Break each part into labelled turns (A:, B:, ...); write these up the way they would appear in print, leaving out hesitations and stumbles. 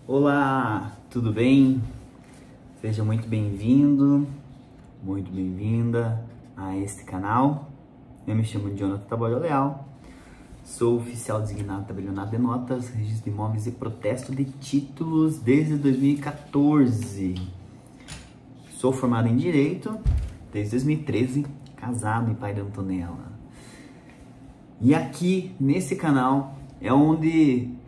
A: Olá, tudo bem? Seja muito bem-vindo, muito bem-vinda a este canal. Eu me chamo Jonathan Taboio Leal, sou oficial designado tabelionato de notas, registro de imóveis e protesto de títulos desde 2014. Sou formado em Direito desde 2013, casado e pai de Antonella. E aqui, nesse canal, é onde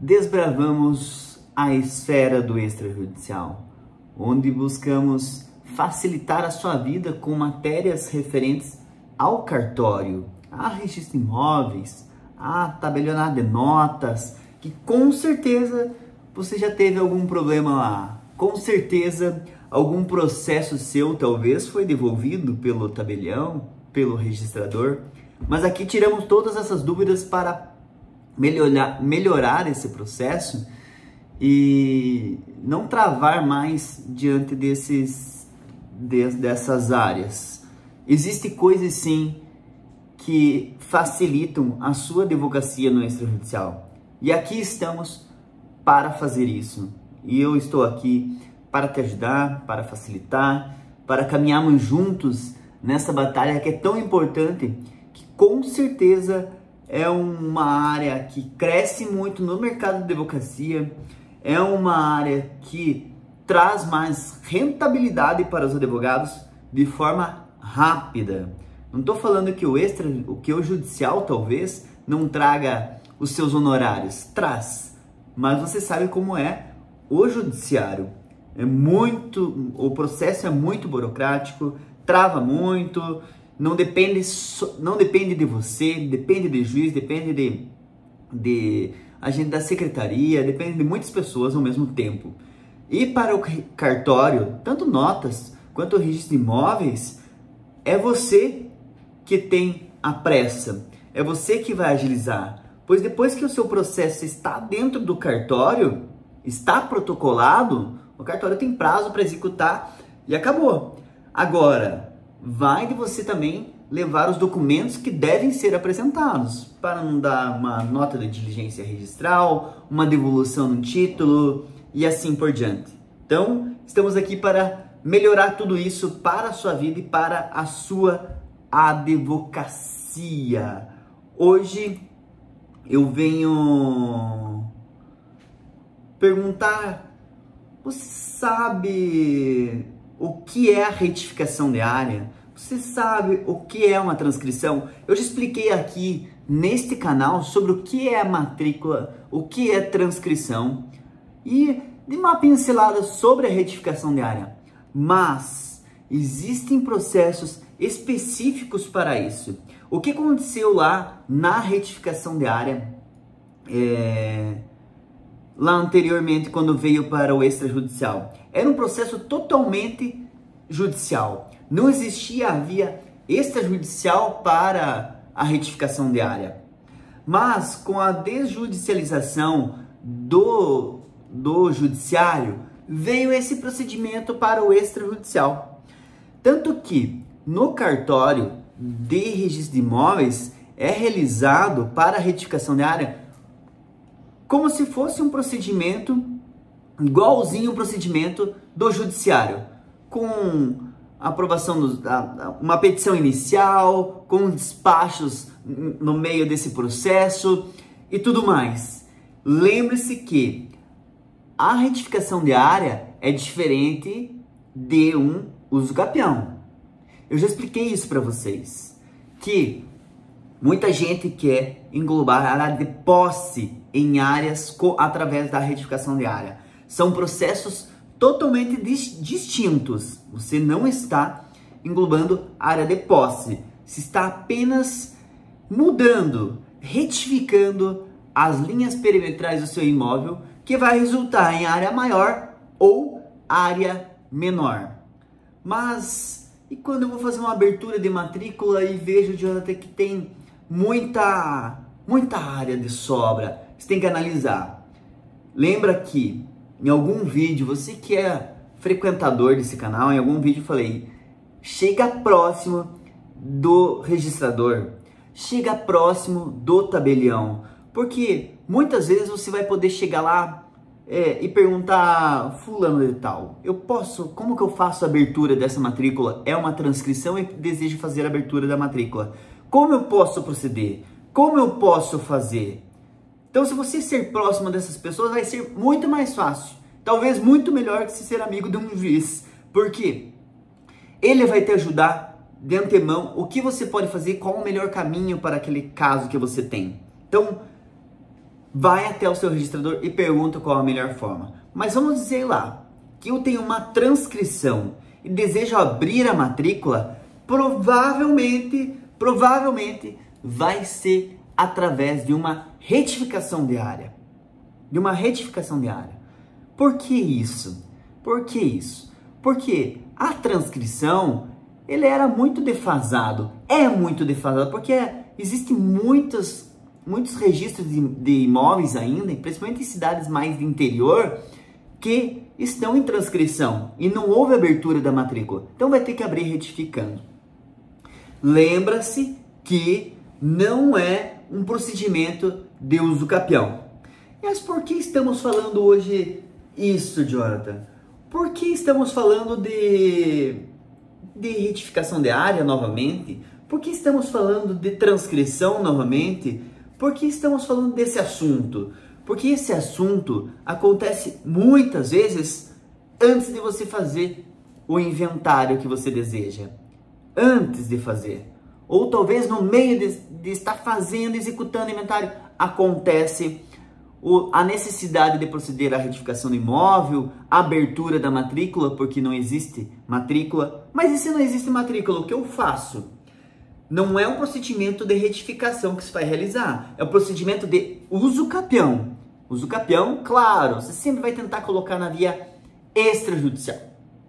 A: desbravamos a esfera do extrajudicial, onde buscamos facilitar a sua vida com matérias referentes ao cartório, a registro de imóveis, a tabelionato de notas, que com certeza você já teve algum problema lá, com certeza algum processo seu talvez foi devolvido pelo tabelião, pelo registrador, mas aqui tiramos todas essas dúvidas para melhorar esse processo e não travar mais diante dessas áreas. Existem coisas sim que facilitam a sua advocacia no extrajudicial e aqui estamos para fazer isso. E eu estou aqui para te ajudar, para facilitar, para caminharmos juntos nessa batalha que é tão importante, que com certeza é uma área que cresce muito no mercado de advocacia, é uma área que traz mais rentabilidade para os advogados de forma rápida. Não estou falando que o judicial talvez não traga os seus honorários, traz, mas você sabe como é o judiciário. O processo é muito burocrático, trava muito. Não depende de você, depende de juiz, depende de agente da secretaria, depende de muitas pessoas ao mesmo tempo. E para o cartório, tanto notas quanto o registro de imóveis, é você que tem a pressa, é você que vai agilizar. Pois depois que o seu processo está dentro do cartório, está protocolado, o cartório tem prazo para executar e acabou. Agora, vai de você também levar os documentos que devem ser apresentados para não dar uma nota de diligência registral, uma devolução no título e assim por diante. Então, estamos aqui para melhorar tudo isso para a sua vida e para a sua advocacia. Hoje eu venho perguntar: você sabe o que é a retificação de área? Você sabe o que é uma transcrição? Eu já expliquei aqui neste canal sobre o que é a matrícula, o que é transcrição e de uma pincelada sobre a retificação de área. Mas existem processos específicos para isso. O que aconteceu lá na retificação de área, lá anteriormente, quando veio para o extrajudicial? Era um processo totalmente judicial. Não existia a via extrajudicial para a retificação de área. Mas com a desjudicialização do judiciário, veio esse procedimento para o extrajudicial. Tanto que no cartório de registro de imóveis é realizado para a retificação de área como se fosse um procedimento igualzinho o procedimento do judiciário, com aprovação, uma petição inicial, com despachos no meio desse processo e tudo mais. Lembre-se que a retificação de área é diferente de um uso capião. Eu já expliquei isso para vocês, que muita gente quer englobar a área de posse em áreas através da retificação de área. São processos totalmente distintos. Você não está englobando a área de posse. Se está apenas mudando, retificando as linhas perimetrais do seu imóvel, que vai resultar em área maior ou área menor. Mas e quando eu vou fazer uma abertura de matrícula e vejo, Jonathan, que tem muita área de sobra? Você tem que analisar. Lembra que em algum vídeo, você que é frequentador desse canal, em algum vídeo eu falei: chega próximo do registrador, chega próximo do tabelião, porque muitas vezes você vai poder chegar lá e perguntar, fulano de tal, como que eu faço a abertura dessa matrícula? É uma transcrição e desejo fazer a abertura da matrícula. Como eu posso proceder? Como eu posso fazer? Então, se você ser próximo dessas pessoas, vai ser muito mais fácil. Talvez muito melhor que se ser amigo de um juiz. Por quê? Ele vai te ajudar de antemão o que você pode fazer, qual o melhor caminho para aquele caso que você tem. Então, vai até o seu registrador e pergunta qual a melhor forma. Mas vamos dizer lá que eu tenho uma transcrição e desejo abrir a matrícula, provavelmente vai ser através de uma retificação de área. Por que isso? Porque a transcrição, ele era muito defasado. É muito defasado, porque existem muitos registros de imóveis ainda, principalmente em cidades mais de interior, que estão em transcrição e não houve abertura da matrícula. Então vai ter que abrir retificando. Lembra-se que não é um procedimento de uso capião. Mas por que estamos falando hoje isso, Jonathan? Por que estamos falando de retificação de área novamente? Por que estamos falando de transcrição novamente? Por que estamos falando desse assunto? Porque esse assunto acontece muitas vezes antes de você fazer o inventário que você deseja. Antes de fazer. Ou talvez no meio de estar fazendo, executando o inventário, acontece a necessidade de proceder à retificação do imóvel, a abertura da matrícula, porque não existe matrícula. Mas e se não existe matrícula, o que eu faço? Não é um procedimento de retificação que se vai realizar, é um procedimento de uso capião. Uso capião, claro, você sempre vai tentar colocar na via extrajudicial,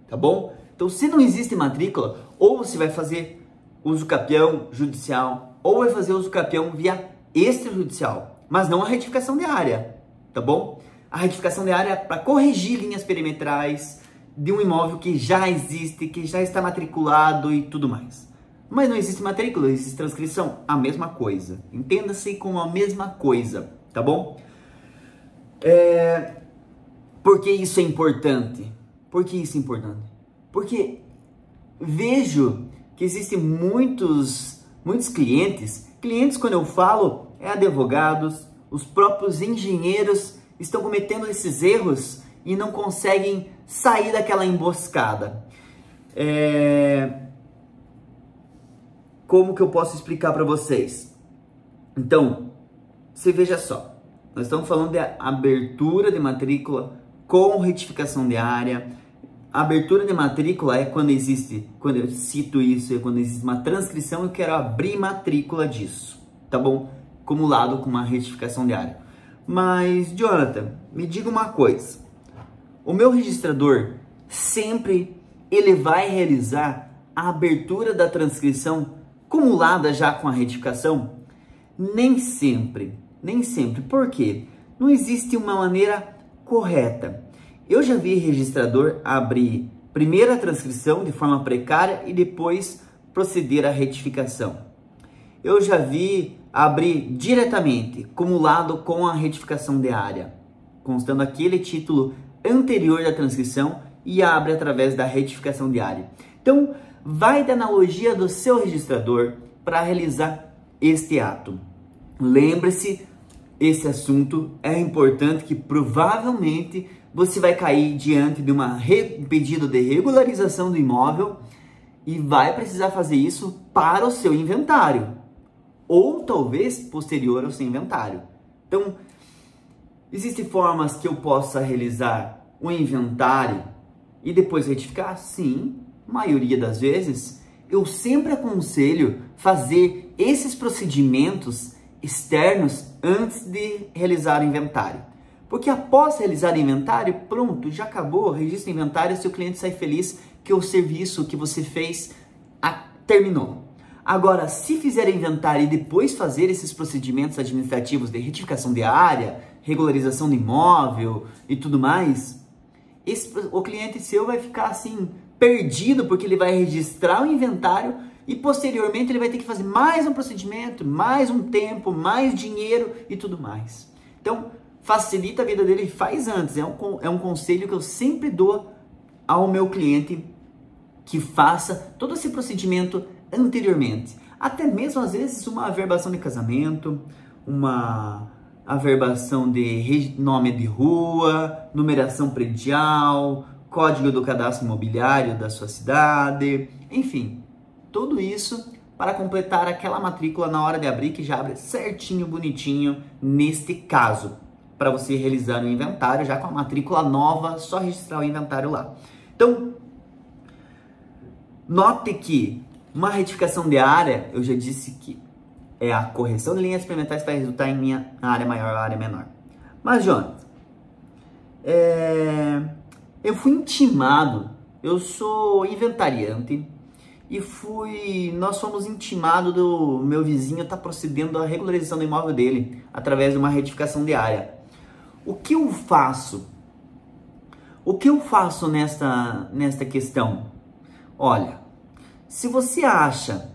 A: tá bom? Então, se não existe matrícula, ou você vai fazer uso capião judicial, ou vai fazer uso capião via extrajudicial, mas não a retificação de área, tá bom? A retificação de área é para corrigir linhas perimetrais de um imóvel que já existe, que já está matriculado e tudo mais. Mas não existe matrícula, existe transcrição, a mesma coisa. Entenda-se como a mesma coisa, tá bom? Por que isso é importante? Porque vejo que existem muitos clientes quando eu falo, advogados, os próprios engenheiros estão cometendo esses erros e não conseguem sair daquela emboscada. Como que eu posso explicar para vocês? Então, você veja só, nós estamos falando de abertura de matrícula com retificação de área. A abertura de matrícula é quando eu cito isso, é quando existe uma transcrição e eu quero abrir matrícula disso, tá bom? Acumulado com uma retificação de área. Mas, Jonathan, me diga uma coisa. O meu registrador, sempre ele vai realizar a abertura da transcrição acumulada já com a retificação? Nem sempre. Por quê? Não existe uma maneira correta. Eu já vi registrador abrir primeiro a transcrição de forma precária e depois proceder à retificação. Eu já vi abrir diretamente, acumulado com a retificação de área, constando aquele título anterior da transcrição e abre através da retificação de área. Então, vai da analogia do seu registrador para realizar este ato. Lembre-se, esse assunto é importante, que provavelmente você vai cair diante de um pedido de regularização do imóvel e vai precisar fazer isso para o seu inventário, ou talvez posterior ao seu inventário. Então, existem formas que eu possa realizar um inventário e depois retificar? Sim, maioria das vezes. Eu sempre aconselho fazer esses procedimentos externos antes de realizar o inventário. Porque após realizar o inventário, pronto, já acabou, registra o inventário, seu cliente sai feliz que o serviço que você fez terminou. Agora, se fizer inventário e depois fazer esses procedimentos administrativos de retificação de área, regularização do imóvel e tudo mais, o cliente seu vai ficar assim, perdido, porque ele vai registrar o inventário e posteriormente ele vai ter que fazer mais um procedimento, mais um tempo, mais dinheiro e tudo mais. Então, facilita a vida dele, faz antes. É um conselho que eu sempre dou ao meu cliente, que faça todo esse procedimento anteriormente. Até mesmo, às vezes, uma averbação de casamento, uma averbação de nome de rua, numeração predial, código do cadastro imobiliário da sua cidade, enfim, tudo isso para completar aquela matrícula na hora de abrir, que já abre certinho, bonitinho, neste caso, para você realizar o inventário já com a matrícula nova, só registrar o inventário lá. Então, note que uma retificação de área, eu já disse que é a correção de linhas experimentais para resultar em minha área maior ou área menor. Mas, Jonas, eu fui intimado, eu sou inventariante, e nós fomos intimados do meu vizinho estar procedendo à regularização do imóvel dele, através de uma retificação de área. O que eu faço? O que eu faço nesta questão? Olha, se você acha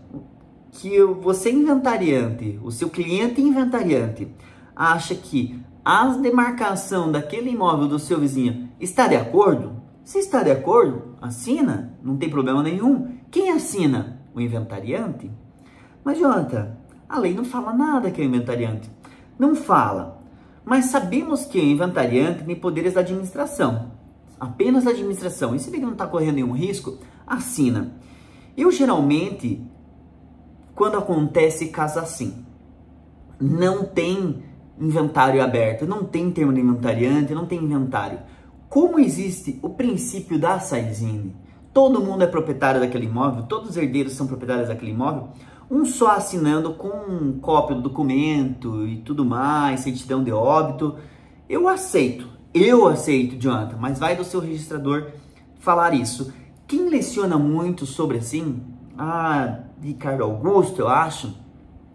A: que você inventariante, o seu cliente inventariante, acha que a demarcação daquele imóvel do seu vizinho está de acordo, se está de acordo, assina, não tem problema nenhum. Quem assina? O inventariante. Mas, Jonathan, a lei não fala nada que é o inventariante. Não fala. Mas sabemos que o inventariante tem poderes da administração. Apenas da administração. E se ele não está correndo nenhum risco, assina. Eu, geralmente, quando acontece caso assim, não tem inventário aberto, não tem termo de inventariante, não tem inventário. Como existe o princípio da saisine, todo mundo é proprietário daquele imóvel, todos os herdeiros são proprietários daquele imóvel, um só assinando com cópia do documento e tudo mais, certidão de óbito, eu aceito, Jonathan, mas vai do seu registrador falar isso. Quem leciona muito sobre assim, Ricardo Augusto, eu acho,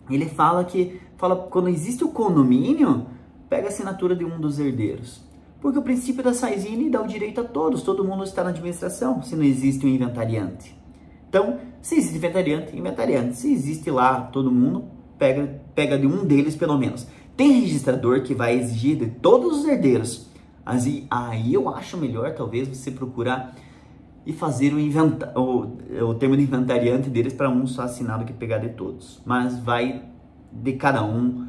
A: ele fala quando existe o condomínio, pega a assinatura de um dos herdeiros. Porque o princípio da saisine dá o direito a todos, todo mundo está na administração, se não existe um inventariante. Então, se existe inventariante, se existe lá todo mundo, pega de um deles pelo menos. Tem registrador que vai exigir de todos os herdeiros. Aí eu acho melhor talvez você procurar e fazer o termo de inventariante deles para um só assinado que pegar de todos. Mas vai de cada um,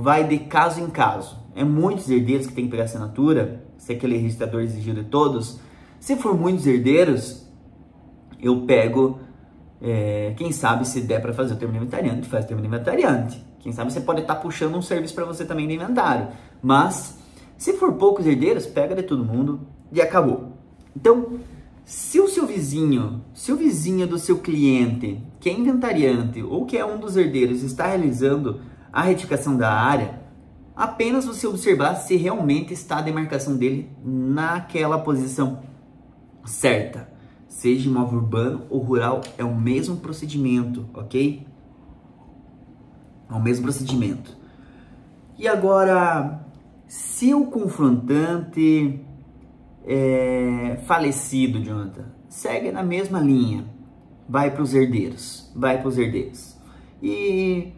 A: vai de caso em caso. É muitos herdeiros que tem que pegar assinatura, se aquele registrador exigiu de todos. Se for muitos herdeiros, eu pego, quem sabe se der para fazer o termo de inventariante, faz o termo de inventariante. Quem sabe você pode estar puxando um serviço para você também de inventário. Mas, se for poucos herdeiros, pega de todo mundo e acabou. Então, se o vizinho do seu cliente, que é inventariante ou que é um dos herdeiros, está realizando a retificação da área, apenas você observar se realmente está a demarcação dele naquela posição certa. Seja imóvel urbano ou rural, é o mesmo procedimento, ok? É o mesmo procedimento. E agora, se o confrontante é falecido, Jonathan, segue na mesma linha, vai para os herdeiros, E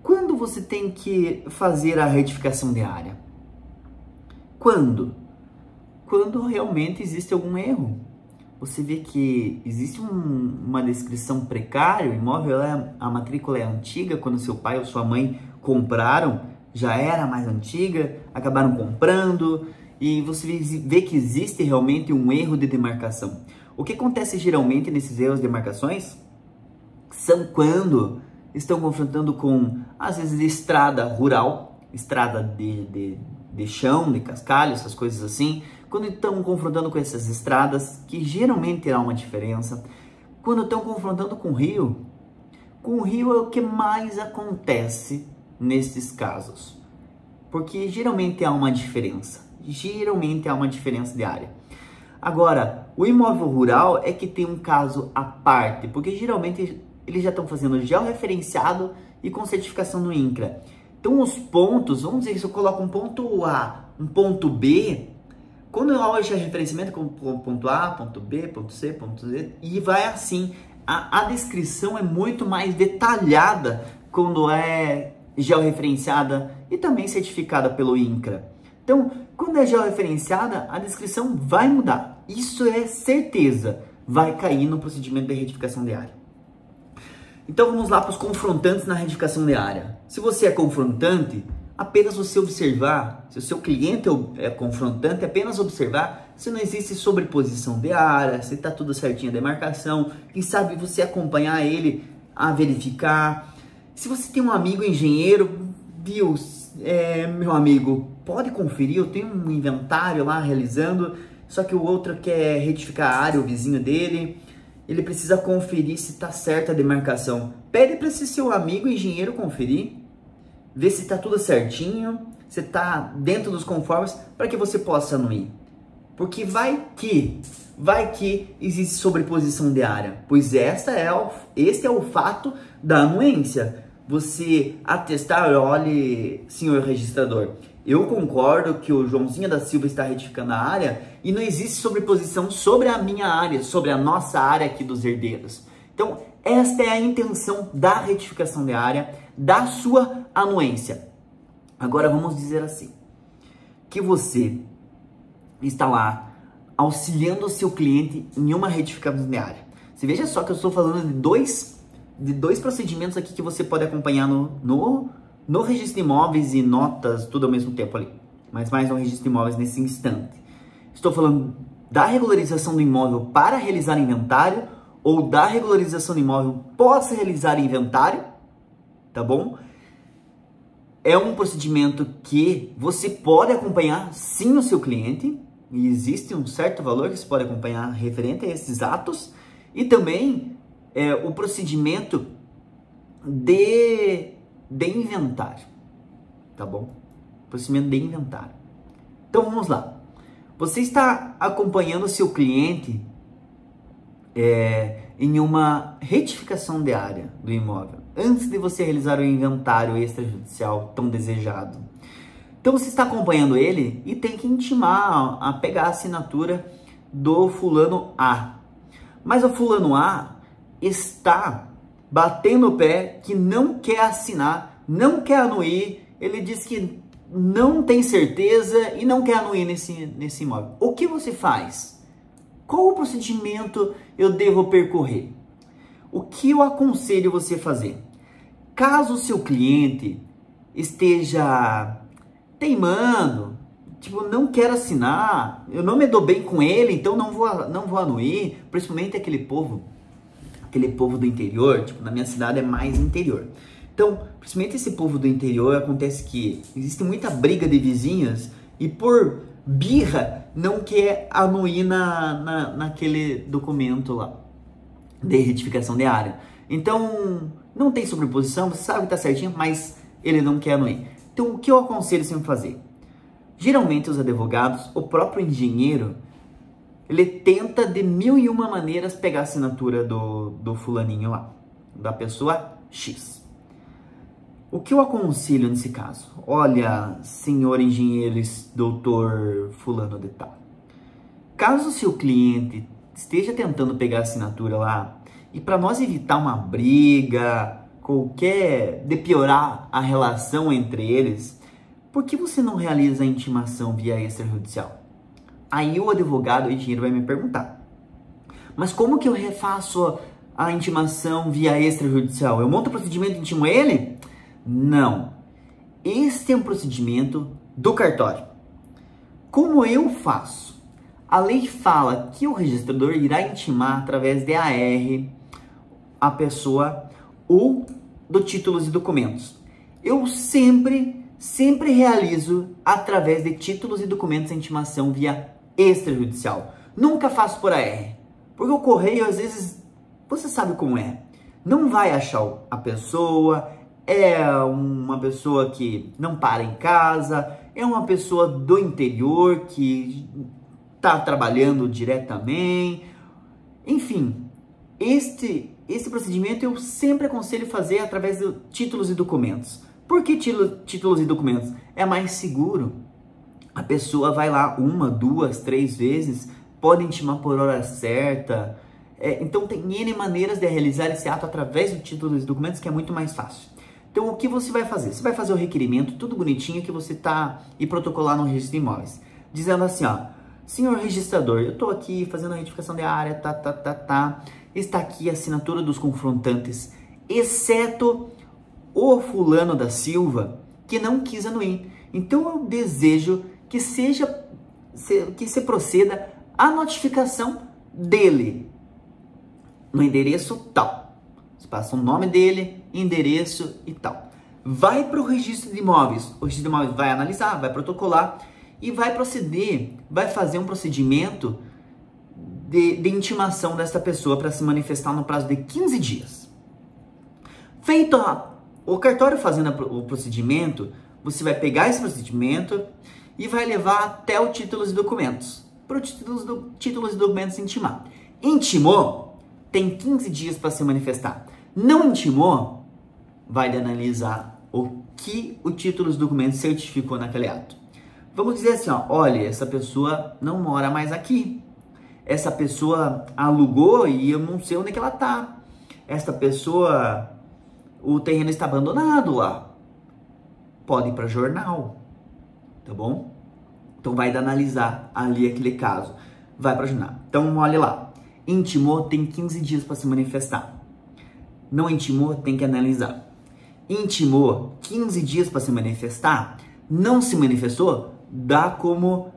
A: quando você tem que fazer a retificação de área? Quando? Quando realmente existe algum erro. Você vê que existe uma descrição precária, o imóvel, a matrícula é antiga, quando seu pai ou sua mãe compraram, já era mais antiga, acabaram comprando, e você vê que existe realmente um erro de demarcação. O que acontece geralmente nesses erros de demarcações são quando estão confrontando com, às vezes, estrada rural, estrada de chão, de cascalho, essas coisas assim. Quando estão confrontando com essas estradas, que geralmente há uma diferença. Quando estão confrontando com o rio é o que mais acontece nesses casos. Porque geralmente há uma diferença. De área. Agora, o imóvel rural é que tem um caso à parte, porque geralmente eles já estão fazendo georreferenciado e com certificação no INCRA. Então os pontos, vamos dizer que se eu coloco um ponto A, um ponto B, quando eu olho o georreferenciamento com ponto A, ponto B, ponto C, ponto Z, e vai assim, a descrição é muito mais detalhada quando é georreferenciada e também certificada pelo INCRA. Então, quando é georreferenciada, a descrição vai mudar. Isso é certeza, vai cair no procedimento de retificação de área. Então, vamos lá para os confrontantes na retificação de área. Se você é confrontante, apenas você observar, se o seu cliente é confrontante, apenas observar se não existe sobreposição de área, se está tudo certinho a demarcação, quem sabe você acompanhar ele a verificar. Se você tem um amigo engenheiro, viu, meu amigo, pode conferir, eu tenho um inventário lá realizando, só que o outro quer retificar a área, o vizinho dele, ele precisa conferir se está certa a demarcação. Pede para esse seu amigo engenheiro conferir, ver se está tudo certinho, se está dentro dos conformes, para que você possa anuir. Porque vai que existe sobreposição de área, pois este é o fato da anuência. Você atestar, olhe, senhor registrador, eu concordo que o Joãozinho da Silva está retificando a área e não existe sobreposição sobre a minha área, sobre a nossa área aqui dos herdeiros. Então, esta é a intenção da retificação de área, da sua anuência. Agora vamos dizer assim, que você está lá auxiliando o seu cliente em uma retificação de área. Você veja só que eu estou falando de dois procedimentos aqui que você pode acompanhar no registro de imóveis e notas, tudo ao mesmo tempo ali. Mas mais no registro de imóveis nesse instante. Estou falando da regularização do imóvel para realizar inventário ou da regularização do imóvel pós realizar inventário, tá bom? É um procedimento que você pode acompanhar sim o seu cliente, e existe um certo valor que você pode acompanhar referente a esses atos, e também o procedimento de inventário, tá bom? Procedimento de inventário. Então vamos lá. Você está acompanhando o seu cliente em uma retificação de área do imóvel, antes de você realizar o inventário extrajudicial tão desejado. Então você está acompanhando ele e tem que intimar a pegar a assinatura do fulano A. Mas o fulano A está batendo o pé que não quer assinar, não quer anuir, ele diz que não tem certeza e não quer anuir nesse imóvel. O que você faz? Qual o procedimento eu devo percorrer? O que eu aconselho você fazer? Caso o seu cliente esteja teimando, tipo, não quer assinar, eu não me dou bem com ele, então não vou anuir, principalmente aquele povo do interior, tipo, na minha cidade é mais interior. Então, principalmente esse povo do interior, acontece que existe muita briga de vizinhos e por birra não quer anuir naquele documento lá de retificação de área. Então, não tem sobreposição, você sabe que tá certinho, mas ele não quer anuir. Então, o que eu aconselho sempre fazer? Geralmente os advogados, o próprio engenheiro, ele tenta de 1001 maneiras pegar a assinatura do fulaninho lá, da pessoa X. O que eu aconselho nesse caso? Olha, senhor engenheiro, doutor fulano de tal. Caso o seu cliente esteja tentando pegar a assinatura lá, e para nós evitar uma briga, de piorar a relação entre eles, por que você não realiza a intimação via extrajudicial? Aí o advogado, o engenheiro vai me perguntar, mas como que eu refaço a intimação via extrajudicial? Eu monto o procedimento e intimo ele? Não. Este é um procedimento do cartório. Como eu faço? A lei fala que o registrador irá intimar através de AR a pessoa ou do títulos e documentos. Eu sempre realizo através de títulos e documentos a intimação via extrajudicial. Nunca faço por AR, porque o correio às vezes, você sabe como é, não vai achar a pessoa, é uma pessoa que não para em casa, é uma pessoa do interior que está trabalhando diretamente, enfim, este procedimento eu sempre aconselho fazer através de títulos e documentos. Por que títulos e documentos? É mais seguro. A pessoa vai lá 1, 2, 3 vezes, pode intimar por hora certa. Então tem N maneiras de realizar esse ato através de títulos e documentos que é muito mais fácil. Então, o que você vai fazer? Você vai fazer o requerimento, tudo bonitinho que você tá e protocolar no registro de imóveis. Dizendo assim, ó, senhor registrador, eu tô aqui fazendo a retificação de área, está aqui a assinatura dos confrontantes, exceto o fulano da Silva, que não quis anuir. Então, eu desejo que se proceda a notificação dele no endereço tal. Você passa o nome dele, endereço e tal. Vai para o registro de imóveis. O registro de imóveis vai analisar, vai protocolar e vai proceder, vai fazer um procedimento de intimação desta pessoa para se manifestar no prazo de 15 dias. Feito o cartório fazendo o procedimento, você vai pegar esse procedimento e vai levar até o títulos e documentos. Para o títulos e documentos intimar. Intimou, tem 15 dias para se manifestar. Não intimou, vai analisar o que o títulos e documentos certificou naquele ato. Vamos dizer assim, ó, olha, essa pessoa não mora mais aqui. Essa pessoa alugou e eu não sei onde é que ela tá. Essa pessoa, o terreno está abandonado lá. Pode ir para jornal, tá bom? Então vai analisar ali aquele caso. Vai para jornal. Então olha lá. Intimou, tem 15 dias para se manifestar. Não intimou, tem que analisar. Intimou, 15 dias para se manifestar. Não se manifestou, dá como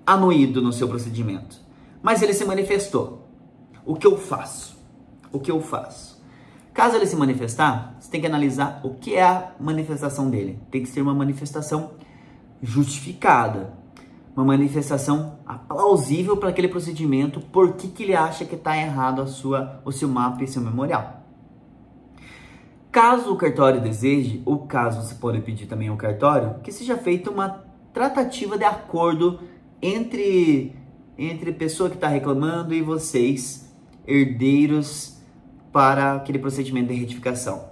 A: anuído no seu procedimento. Mas ele se manifestou. O que eu faço? O que eu faço? Caso ele se manifestar, você tem que analisar o que é a manifestação dele. Tem que ser uma manifestação justificada. Uma manifestação plausível para aquele procedimento, por que ele acha que está errado o seu mapa e seu memorial. Caso o cartório deseje, ou caso você pode pedir também ao cartório, que seja feita uma tratativa de acordo entre pessoa que está reclamando e vocês, herdeiros, para aquele procedimento de retificação.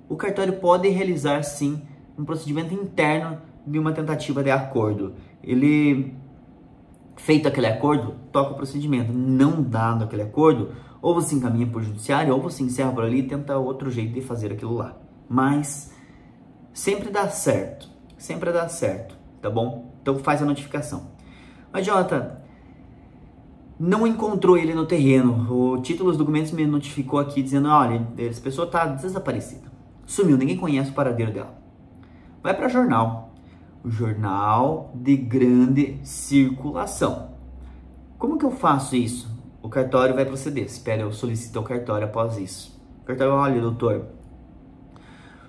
A: O cartório pode realizar, sim, um procedimento interno de uma tentativa de acordo. Ele, feito aquele acordo, toca o procedimento. Não dado aquele acordo, ou você encaminha para o judiciário, ou você encerra por ali e tenta outro jeito de fazer aquilo lá. Mas sempre dá certo, tá bom? Então faz a notificação. Mas, Jota, não encontrou ele no terreno. O título dos documentos me notificou aqui dizendo, olha, essa pessoa está desaparecida. Sumiu, ninguém conhece o paradeiro dela. Vai para jornal. O jornal de grande circulação. Como que eu faço isso? O cartório vai proceder. Espera, eu solicito ao cartório após isso. O cartório, olha, doutor,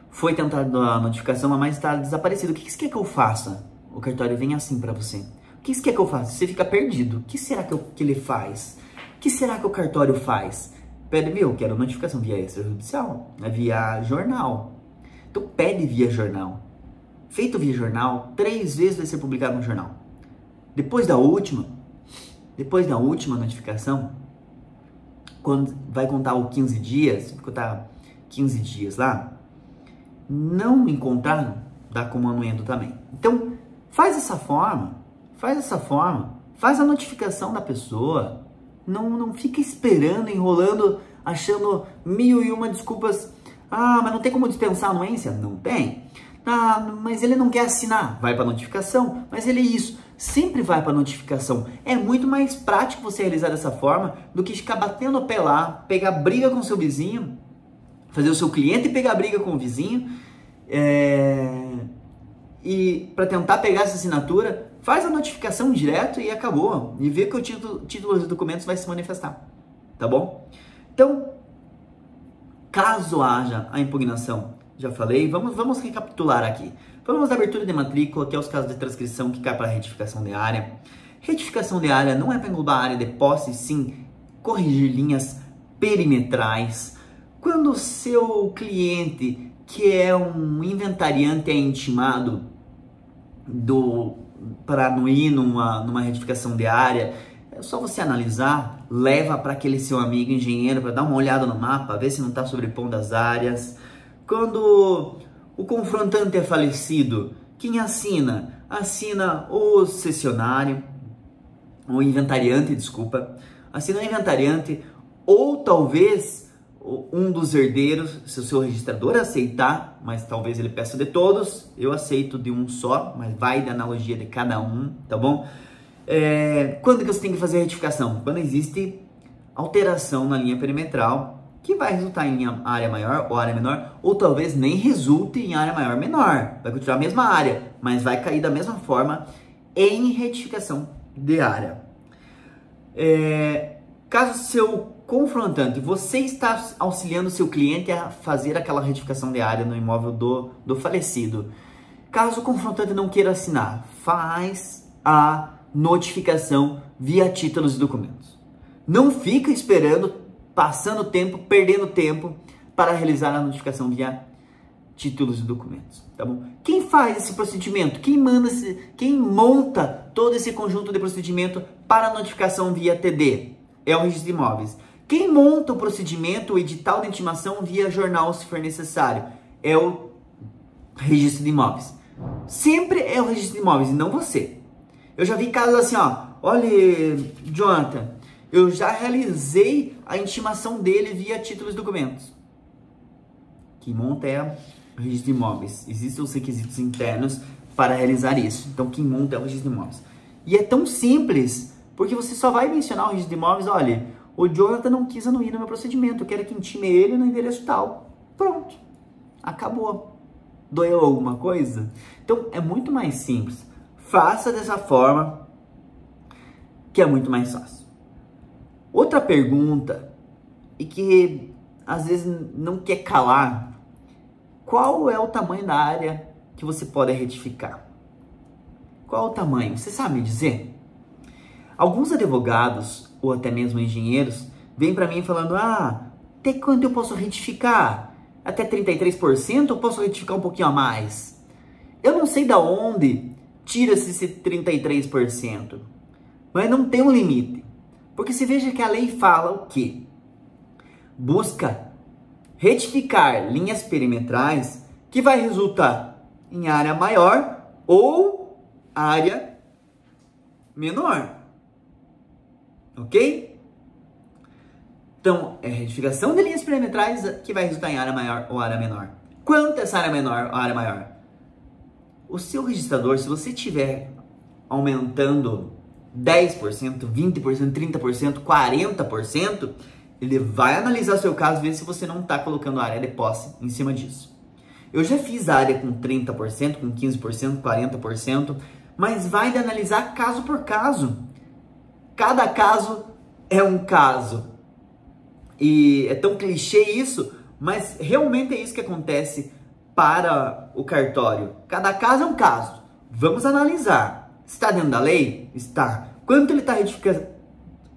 A: foi tentada a notificação, mas está desaparecido. O que você quer que eu faça? O cartório vem assim para você. O que você quer que eu faça? Você fica perdido. O que será que ele faz? O que será que o cartório faz? Pede, eu quero notificação via extrajudicial, via jornal. Então pede via jornal. Feito via jornal, 3 vezes vai ser publicado no jornal. Depois da última notificação, quando vai contar o 15 dias, vai contar 15 dias lá, não encontraram, dá como anuendo também. Então, faz essa forma, faz a notificação da pessoa, não fica esperando, enrolando, achando 1001 desculpas. Ah, mas não tem como dispensar a anuência? Não tem. Ah, mas ele não quer assinar. Vai para notificação. Mas ele isso. Sempre vai para notificação. É muito mais prático você realizar dessa forma do que ficar batendo o pé lá, pegar briga com seu vizinho, fazer o seu cliente pegar briga com o vizinho, e para tentar pegar essa assinatura, faz a notificação direto e acabou. E vê que o título dos documentos vai se manifestar. Tá bom? Então, caso haja a impugnação, já falei, vamos recapitular aqui. Falamos da abertura de matrícula, que é os casos de transcrição que cai para a retificação de área. Retificação de área não é para englobar a área de posse, sim corrigir linhas perimetrais. Quando o seu cliente, que é um inventariante, é intimado para anuir numa retificação de área, é só você analisar, leva para aquele seu amigo engenheiro para dar uma olhada no mapa, ver se não está sobrepondo as áreas. Quando o confrontante é falecido, quem assina? Assina o cessionário, o inventariante, desculpa. Assina o inventariante, ou talvez um dos herdeiros, se o seu registrador aceitar, mas talvez ele peça de todos, eu aceito de um só, mas vai da analogia de cada um, tá bom? Quando que você tem que fazer a retificação? Quando existe alteração na linha perimetral, que vai resultar em área maior ou área menor, ou talvez nem resulte em área maior ou menor, vai continuar a mesma área, mas vai cair da mesma forma em retificação de área. Caso seu confrontante, você está auxiliando seu cliente a fazer aquela retificação de área no imóvel do falecido. Caso o confrontante não queira assinar, faz a notificação via títulos e documentos. Não fica esperando, passando tempo, perdendo tempo para realizar a notificação via títulos e documentos, tá bom? Quem faz esse procedimento? Quem monta todo esse conjunto de procedimento para a notificação via TD? É o registro de imóveis. Quem monta o procedimento, o edital de intimação via jornal, se for necessário, é o registro de imóveis. Sempre é o registro de imóveis e não você. Eu já vi casos assim, ó, olha, Jonathan, eu já realizei a intimação dele via títulos e documentos. Quem monta é o registro de imóveis. Existem os requisitos internos para realizar isso. Então, quem monta é o registro de imóveis. E é tão simples, porque você só vai mencionar o registro de imóveis, olha, o Jonathan não quis anuir no meu procedimento, eu quero que intime ele no endereço tal. Pronto. Acabou. Doeu alguma coisa? Então, é muito mais simples. Faça dessa forma, que é muito mais fácil. Outra pergunta, e que às vezes não quer calar, qual é o tamanho da área que você pode retificar? Qual é o tamanho? Você sabe me dizer? Alguns advogados, ou até mesmo engenheiros, vêm para mim falando, até quanto eu posso retificar? Até 33% ou posso retificar um pouquinho a mais? Eu não sei da onde tira-se esse 33%, mas não tem um limite. Porque se veja que a lei fala o quê? Busca retificar linhas perimetrais que vai resultar em área maior ou área menor. Ok? Então, é retificação de linhas perimetrais que vai resultar em área maior ou área menor. Quanto essa área menor ou área maior? O seu registrador, se você estiver aumentando 10%, 20%, 30%, 40%, ele vai analisar o seu caso e ver se você não está colocando a área de posse em cima disso. Eu já fiz área com 30%, com 15%, 40%, mas vai de analisar caso por caso. Cada caso é um caso. E é tão clichê isso, mas realmente é isso que acontece para o cartório. Cada caso é um caso. Vamos analisar. Está dentro da lei? Está. Quanto ele está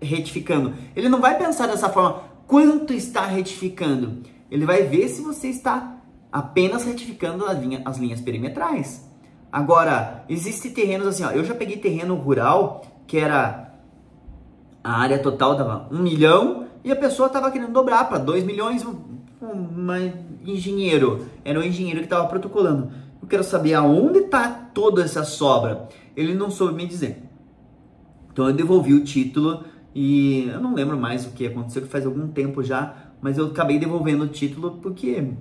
A: retificando? Ele não vai pensar dessa forma, quanto está retificando? Ele vai ver se você está apenas retificando as linhas perimetrais. Agora, existem terrenos assim, ó, eu já peguei terreno rural, que era a área total dava 1 milhão, e a pessoa estava querendo dobrar para 2 milhões, era o engenheiro que estava protocolando. Eu quero saber aonde está toda essa sobra. Ele não soube me dizer. Então eu devolvi o título e eu não lembro mais o que aconteceu, que faz algum tempo já, mas eu acabei devolvendo o título porque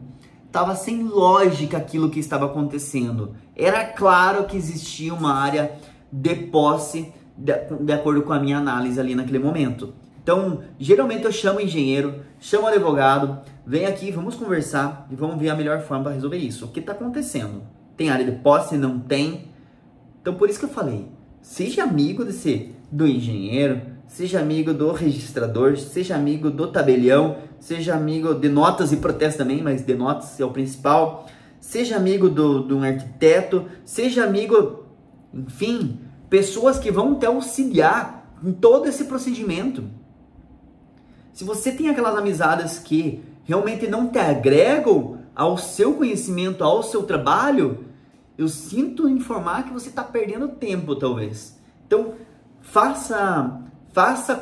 A: estava sem lógica aquilo que estava acontecendo. Era claro que existia uma área de posse de acordo com a minha análise ali naquele momento. Então, geralmente eu chamo o engenheiro, chamo o advogado, vem aqui, vamos conversar e vamos ver a melhor forma para resolver isso. O que está acontecendo? Tem área de posse? Não tem? Então, por isso que eu falei, seja amigo do engenheiro, seja amigo do registrador, seja amigo do tabelião, seja amigo de notas e protestos também, mas de notas é o principal, seja amigo de um arquiteto, seja amigo, enfim, pessoas que vão te auxiliar em todo esse procedimento. Se você tem aquelas amizades que realmente não te agregam ao seu conhecimento, ao seu trabalho, eu sinto informar que você está perdendo tempo, talvez. Então, faça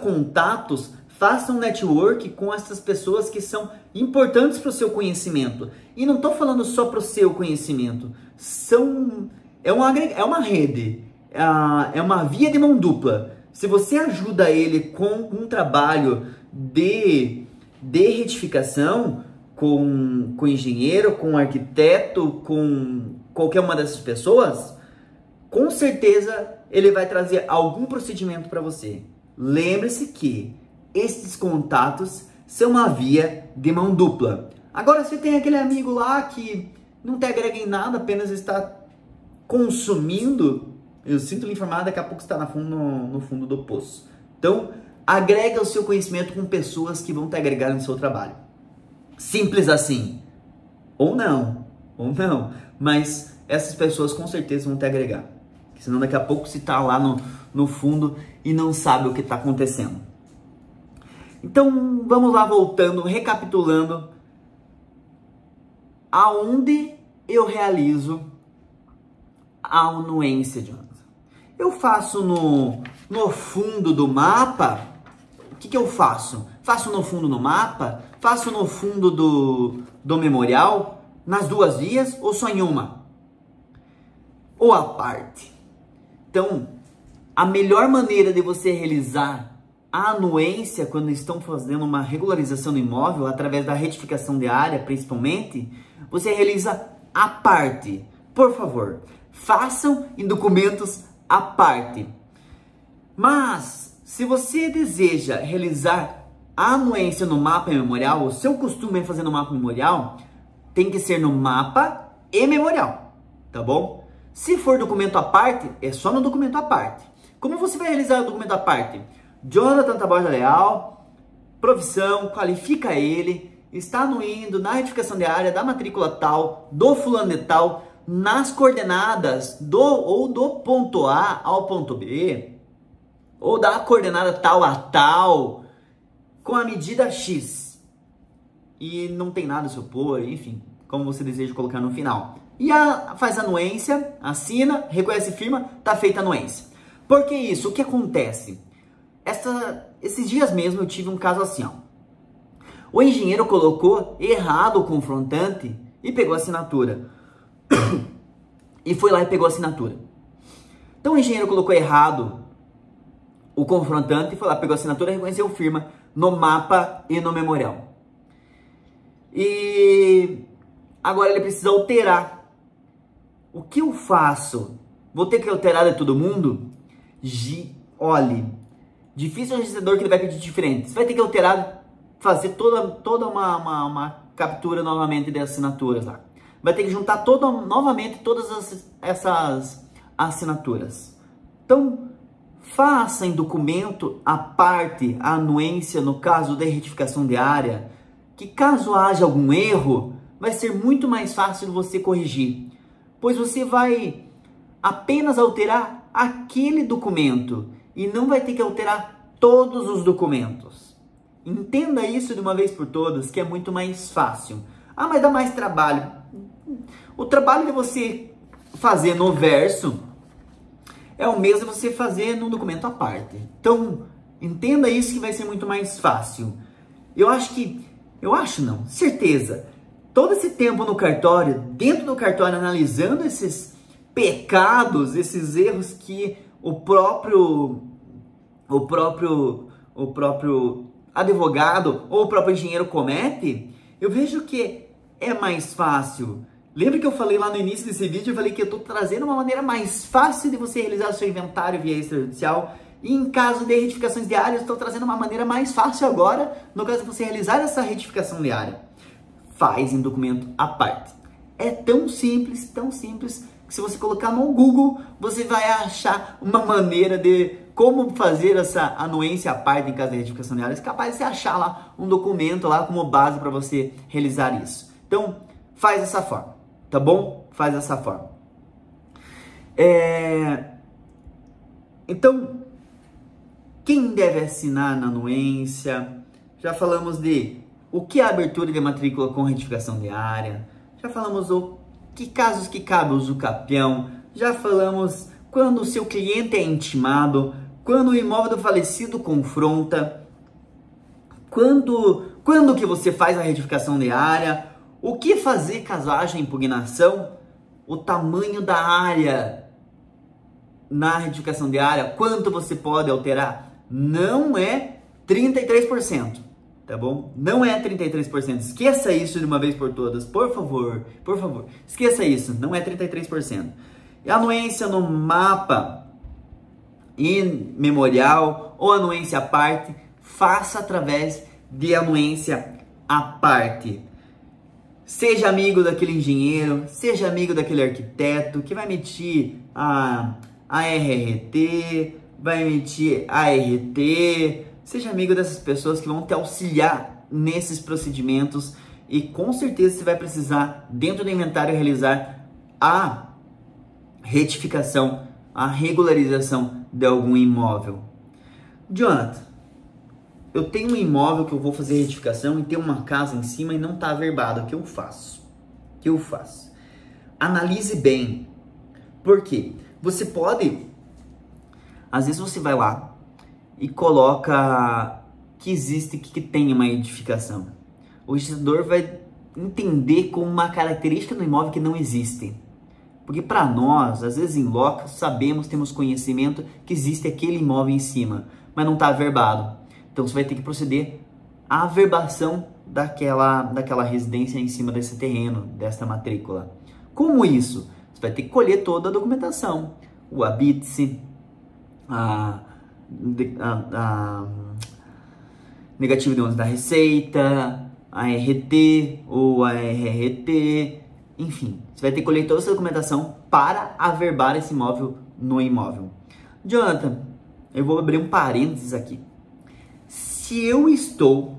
A: contatos, faça um network com essas pessoas que são importantes para o seu conhecimento. E não estou falando só para o seu conhecimento. É uma rede, é uma via de mão dupla. Se você ajuda ele com um trabalho de de retificação com engenheiro, com arquiteto, com qualquer uma dessas pessoas, com certeza ele vai trazer algum procedimento para você. Lembre-se que esses contatos são uma via de mão dupla. Agora, você tem aquele amigo lá que não te agrega em nada, apenas está consumindo, eu sinto lhe informar, daqui a pouco está no fundo do poço. Então, agrega o seu conhecimento com pessoas que vão te agregar no seu trabalho. Simples assim. Ou não, mas essas pessoas com certeza vão te agregar. Senão daqui a pouco você está lá no fundo e não sabe o que está acontecendo. Então, vamos lá, voltando, recapitulando. Aonde eu realizo a anuência, Jonathan? Eu faço no fundo do mapa. O que eu faço? Faço no fundo do mapa? Faço no fundo do memorial? Nas duas vias ou só em uma? Ou à parte? Então, a melhor maneira de você realizar a anuência quando estão fazendo uma regularização do imóvel, através da retificação de área, principalmente, você realiza à parte. Por favor, façam em documentos à parte. Mas, se você deseja realizar a anuência no mapa e memorial, o seu costume é fazer no mapa e memorial, tem que ser no mapa e memorial, tá bom? Se for documento à parte, é só no documento à parte. Como você vai realizar o documento à parte? Jonathan Tabosa Leal, profissão, qualifica ele, está anuindo na retificação de área da matrícula tal, do fulano de tal, nas coordenadas do ponto A ao ponto B, ou da coordenada tal a tal, com a medida X. E não tem nada a se opor, enfim, como você deseja colocar no final. E faz a anuência, assina, reconhece firma, tá feita a anuência. Por que isso? O que acontece? Esses dias mesmo eu tive um caso assim, ó. O engenheiro colocou errado o confrontante e pegou a assinatura. E foi lá e pegou a assinatura. Então o engenheiro colocou errado o confrontante e foi lá, pegou a assinatura e reconheceu firma no mapa e no memorial. E agora ele precisa alterar. O que eu faço? Vou ter que alterar de todo mundo? Olhe, difícil o registrador que ele vai pedir diferente. Você vai ter que alterar, fazer toda uma captura novamente de assinaturas lá. Vai ter que juntar novamente todas essas assinaturas. Então, faça em documento à parte a anuência no caso da retificação de área, que caso haja algum erro, vai ser muito mais fácil você corrigir, pois você vai apenas alterar aquele documento e não vai ter que alterar todos os documentos. Entenda isso de uma vez por todas, que é muito mais fácil. Ah, mas dá mais trabalho. O trabalho de você fazer no verso é o mesmo de você fazer num documento à parte. Então, entenda isso que vai ser muito mais fácil. Certeza. Todo esse tempo no cartório, dentro do cartório, analisando esses pecados, esses erros que o próprio advogado ou o próprio engenheiro comete, eu vejo que é mais fácil. Lembra que eu falei lá no início desse vídeo, eu falei que eu estou trazendo uma maneira mais fácil de você realizar o seu inventário via extrajudicial. E em caso de retificações de área, eu estou trazendo uma maneira mais fácil agora, no caso de você realizar essa retificação de área. Faz em documento à parte. É tão simples, que se você colocar no Google, você vai achar uma maneira de como fazer essa anuência à parte em caso de retificação de área. É capaz de você achar lá um documento lá como base para você realizar isso. Então, faz dessa forma, tá bom? Faz dessa forma. Então, quem deve assinar na anuência? Já falamos de o que é a abertura de matrícula com retificação de área. Já falamos que casos que cabe o uso capião. Já falamos quando o seu cliente é intimado, quando o imóvel do falecido confronta, quando que você faz a retificação de área, o que fazer caso haja impugnação, o tamanho da área na retificação de área, quanto você pode alterar. Não é 33%, tá bom? Não é 33%. Esqueça isso de uma vez por todas, por favor, por favor. Esqueça isso, não é 33%. E a anuência no mapa memorial ou anuência à parte, faça através de anuência à parte. Seja amigo daquele engenheiro, seja amigo daquele arquiteto que vai emitir a RRT, vai emitir a ART. Seja amigo dessas pessoas que vão te auxiliar nesses procedimentos e com certeza você vai precisar, dentro do inventário, realizar a retificação, a regularização de algum imóvel. Jonathan, eu tenho um imóvel que eu vou fazer retificação e tem uma casa em cima e não está averbado. O que eu faço? O que eu faço? Analise bem. Por quê? Você pode... Às vezes você vai lá e coloca que existe, que tem uma edificação. O registrador vai entender como uma característica do imóvel que não existe. Porque para nós, às vezes em loco, sabemos, temos conhecimento que existe aquele imóvel em cima, mas não está averbado. Então você vai ter que proceder à averbação daquela residência em cima desse terreno, desta matrícula. Como isso? Você vai ter que colher toda a documentação. O habite-se, a negativo de ônus da receita, a RT ou a RRT, enfim. Você vai ter que colher toda essa documentação para averbar esse imóvel no imóvel. Jonathan, eu vou abrir um parênteses aqui. Se eu estou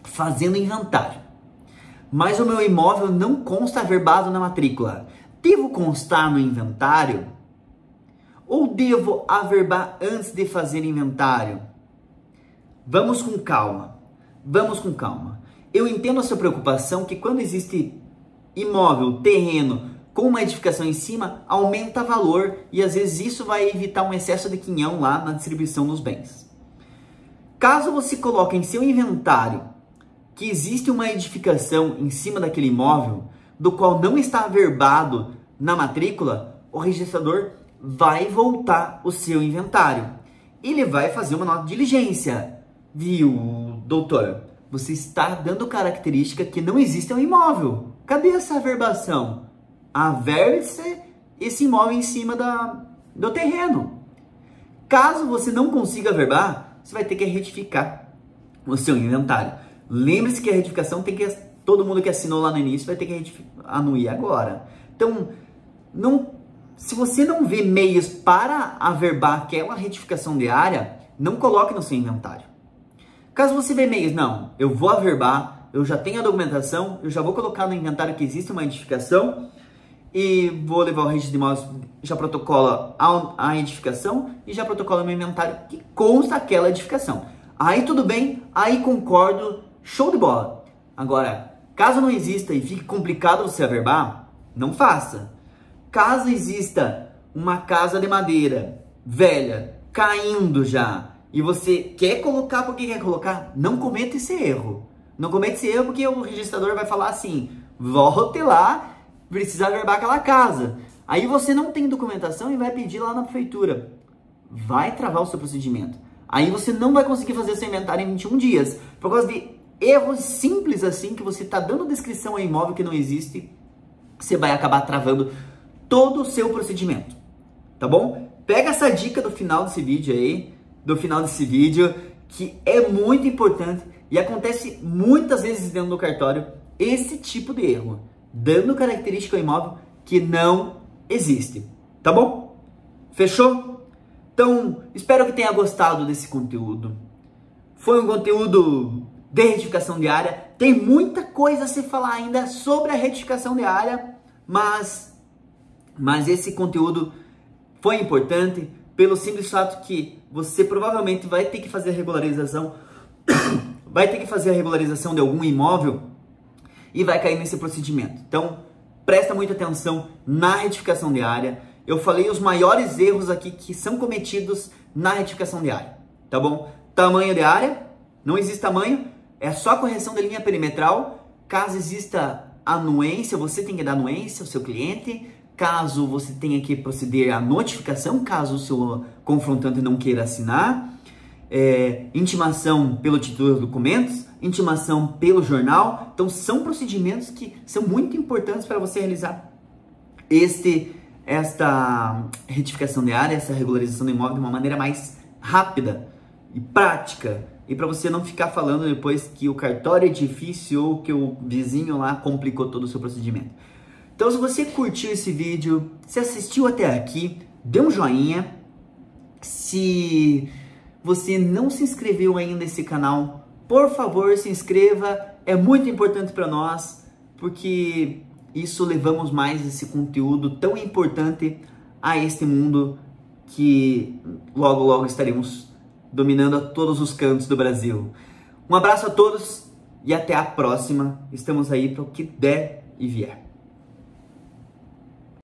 A: fazendo inventário, mas o meu imóvel não consta averbado na matrícula, devo constar no inventário? Ou devo averbar antes de fazer inventário? Vamos com calma, vamos com calma. Eu entendo a sua preocupação que quando existe imóvel, terreno, com uma edificação em cima, aumenta valor e às vezes isso vai evitar um excesso de quinhão lá na distribuição dos bens. Caso você coloque em seu inventário que existe uma edificação em cima daquele imóvel, do qual não está averbado na matrícula, o registrador vai voltar o seu inventário. Ele vai fazer uma nota de diligência. Viu, doutor? Você está dando característica que não existe um imóvel. Cadê essa averbação? Averbe-se esse imóvel em cima do terreno. Caso você não consiga averbar, você vai ter que retificar o seu inventário. Lembre-se que a retificação tem que... Todo mundo que assinou lá no início vai ter que anuir agora. Então, se você não vê meios para averbar aquela retificação de área, não coloque no seu inventário. Caso você vê meios, não, eu vou averbar, eu já tenho a documentação, eu já vou colocar no inventário que existe uma edificação e vou levar o registro de imóveis, já protocola a edificação e já protocola no inventário que consta aquela edificação. Aí tudo bem, aí concordo, show de bola. Agora, caso não exista e fique complicado você averbar, não faça. Caso exista uma casa de madeira velha, caindo já, e você quer colocar porque quer colocar, não cometa esse erro. Não cometa esse erro porque o registrador vai falar assim, volte lá, precisa averbar aquela casa. Aí você não tem documentação e vai pedir lá na prefeitura. Vai travar o seu procedimento. Aí você não vai conseguir fazer seu inventário em 21 dias. Por causa de erros simples assim, que você está dando descrição ao imóvel que não existe, você vai acabar travando todo o seu procedimento. Tá bom? Pega essa dica do final desse vídeo aí, que é muito importante e acontece muitas vezes dentro do cartório esse tipo de erro, dando característica ao imóvel que não existe. Tá bom? Fechou? Então, espero que tenha gostado desse conteúdo. Foi um conteúdo de retificação de área. Tem muita coisa a se falar ainda sobre a retificação de área, mas esse conteúdo foi importante pelo simples fato que você provavelmente vai ter que fazer a regularização, de algum imóvel e vai cair nesse procedimento. Então, presta muita atenção na retificação de área. Eu falei os maiores erros aqui que são cometidos na retificação de área, tá bom? Tamanho de área, não existe tamanho, é só correção da linha perimetral. Caso exista anuência, você tem que dar anuência ao seu cliente. Caso você tenha que proceder à notificação, caso o seu confrontante não queira assinar. intimação pelo título dos documentos, intimação pelo jornal. Então são procedimentos que são muito importantes para você realizar esta retificação de área, essa regularização do imóvel de uma maneira mais rápida e prática, e para você não ficar falando depois que o cartório é difícil ou que o vizinho lá complicou todo o seu procedimento. Então, se você curtiu esse vídeo, se assistiu até aqui, dê um joinha. Se você não se inscreveu ainda nesse canal, por favor, se inscreva. É muito importante para nós, porque isso levamos mais esse conteúdo tão importante a este mundo que logo, logo estaremos dominando a todos os cantos do Brasil. Um abraço a todos e até a próxima. Estamos aí para o que der e vier.